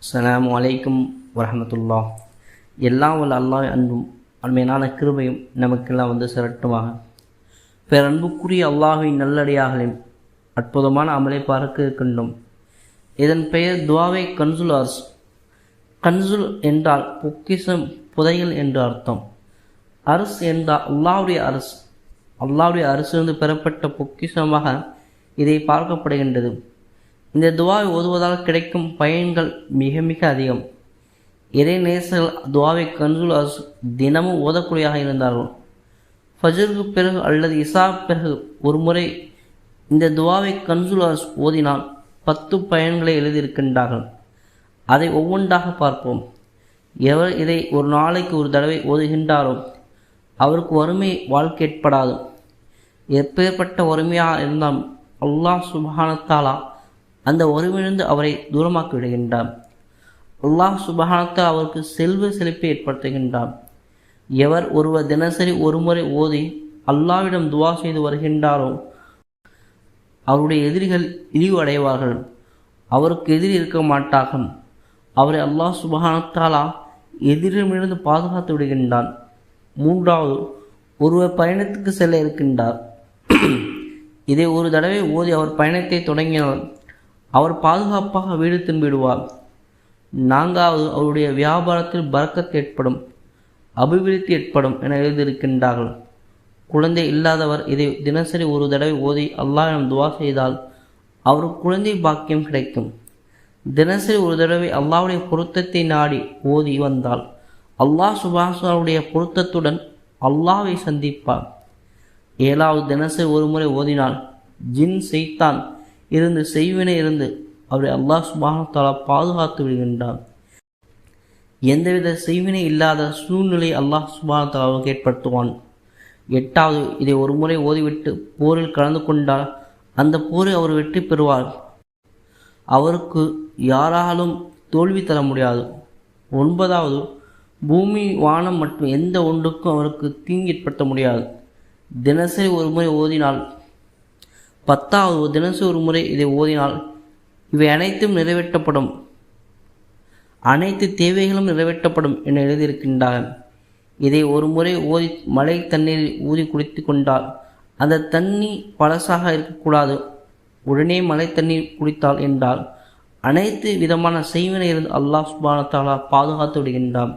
அஸ்ஸலாமு அலைக்கும் வரஹ்மத்துல்லாஹ். எல்லாம் வல்ல அல்லாஹ் அன்பும் அருமையான கிருபையும் நமக்கெல்லாம் வந்து சிரட்டுமாக. பேரன்புக்குரிய அல்லாஹ்வின் நல்லடியார்களின் அற்புதமான அமலை பார்க்க இருக்கின்றோம். இதன் பெயர் துஆவே கன்சுல் அர்ஸ். கன்சுல் என்றால் பொக்கிஷம், புதையல் என்று அர்த்தம். அர்ஸ் என்றால் அல்லாஹ்வுடைய அர்ஸ். அல்லாஹ்வுடைய அரசிலிருந்து பெறப்பட்ட பொக்கிஷமாக இதை பார்க்கப்படுகின்றது. இந்த துஆவை ஓதுவதால் கிடைக்கும் பயன்கள் மிக மிக அதிகம். இறை நேசர்கள் துஆவை கன்சுல் அர்ஸ் தினமும் ஓதக்கூடியதாக இருந்தார்கள். ஃபஜ்ருக்கு பிறகு அல்லது இசா பிறகு ஒரு முறை இந்த துஆவை கன்சுல் அர்ஸ் ஓதினால் 10 பயன்களை எழுதியிருக்கின்றார்கள். அதை ஒவ்வொன்றாக பார்ப்போம். எவர் இதை ஒரு நாளைக்கு ஒரு தடவை ஓதுகின்றாரோ அவருக்கு வறுமை வாழ்க்கை ஏற்படாது. எப்பேற்பட்ட வறுமையாக இருந்தால் அல்லாஹ் சுப்ஹானஹு தஆலா அந்த வறுமையிலிருந்து அவரை தூரமாக்கி விடுகின்றார். அல்லாஹ் சுப்ஹானஹு தஆலா அவருக்கு செல்வ செழிப்பை ஏற்படுத்துகின்றார். எவர் ஒருவர் தினசரி ஒரு முறை ஓதி அல்லாஹ்விடம் துஆ செய்து வருகின்றாரோ அவருடைய எதிரிகள் இழிவு அடைவார்கள். அவருக்கு எதிரி இருக்க மாட்டார்கள். அவரை அல்லாஹ் சுப்ஹானஹு தஆலா எதிரிடமிருந்து பாதுகாத்து விடுகின்றான். மூன்றாவது, ஒருவர் பயணத்துக்கு செல்ல இருக்கின்றார். இதை ஒரு தடவை ஓதி அவர் பயணத்தை தொடங்கினால் அவர் பாதுகாப்பாக வீடு திரும்பிடுவார். நான்காவது, அவருடைய வியாபாரத்தில் பரக்கத் ஏற்படும், அபிவிருத்தி ஏற்படும் என எழுதியிருக்கின்றார்கள். குழந்தை இல்லாதவர் இதை தினசரி ஒரு தடவை ஓதி அல்லாஹ்விடம் துஆ செய்தால் அவருக்கு குழந்தை பாக்கியம் கிடைக்கும். தினசரி ஒரு தடவை அல்லாஹ்வுடைய பொருத்தத்தை நாடி ஓதி வந்தால் அல்லாஹ் சுப்ஹானஹு தஆலாவுடைய பொருத்தத்துடன் அல்லாஹ்வை சந்திப்பார். ஏழாவது, தினசரி ஒரு முறை ஓதினால் ஜின் சைத்தான் இருந்து செய்வினை இருந்து அவரை அல்லாஹ் சுப்ஹானஹு தஆலா பாதுகாத்து விடுகின்றான். எந்தவித செய்வினை இல்லாத சூழ்நிலை அல்லாஹ் சுப்ஹானஹு தஆலாவுக்கு ஏற்படுத்துவான். எட்டாவது, இதை ஒரு முறை ஓதிவிட்டு போரில் கலந்து கொண்டால் அந்த போரில் அவர் வெற்றி பெறுவார். அவருக்கு யாராலும் தோல்வி தர முடியாது. ஒன்பதாவது, பூமி, வானம் மற்றும் எந்த ஒன்றுக்கும் அவருக்கு தீங்கு ஏற்படுத்த முடியாது. தினசரி ஒரு முறை ஓதினால். பத்தாவது, தினசரி ஒரு முறை இதை ஓதினால் இவை அனைத்தும் நிறைவேற்றப்படும், அனைத்து தேவைகளும் நிறைவேற்றப்படும் என எழுதியிருக்கின்றார்கள். இதை ஒரு முறை ஓதி மழை தண்ணீரில் ஊதி குடித்து கொண்டால் அந்த தண்ணீர் பழசாக இருக்கக்கூடாது. உடனே மழை தண்ணீர் குடித்தால் என்றால் அனைத்து விதமான செய்வினையிலிருந்து அல்லாஹ் சுப்ஹானஹு தஆலா பாதுகாத்து விடுகின்றான்.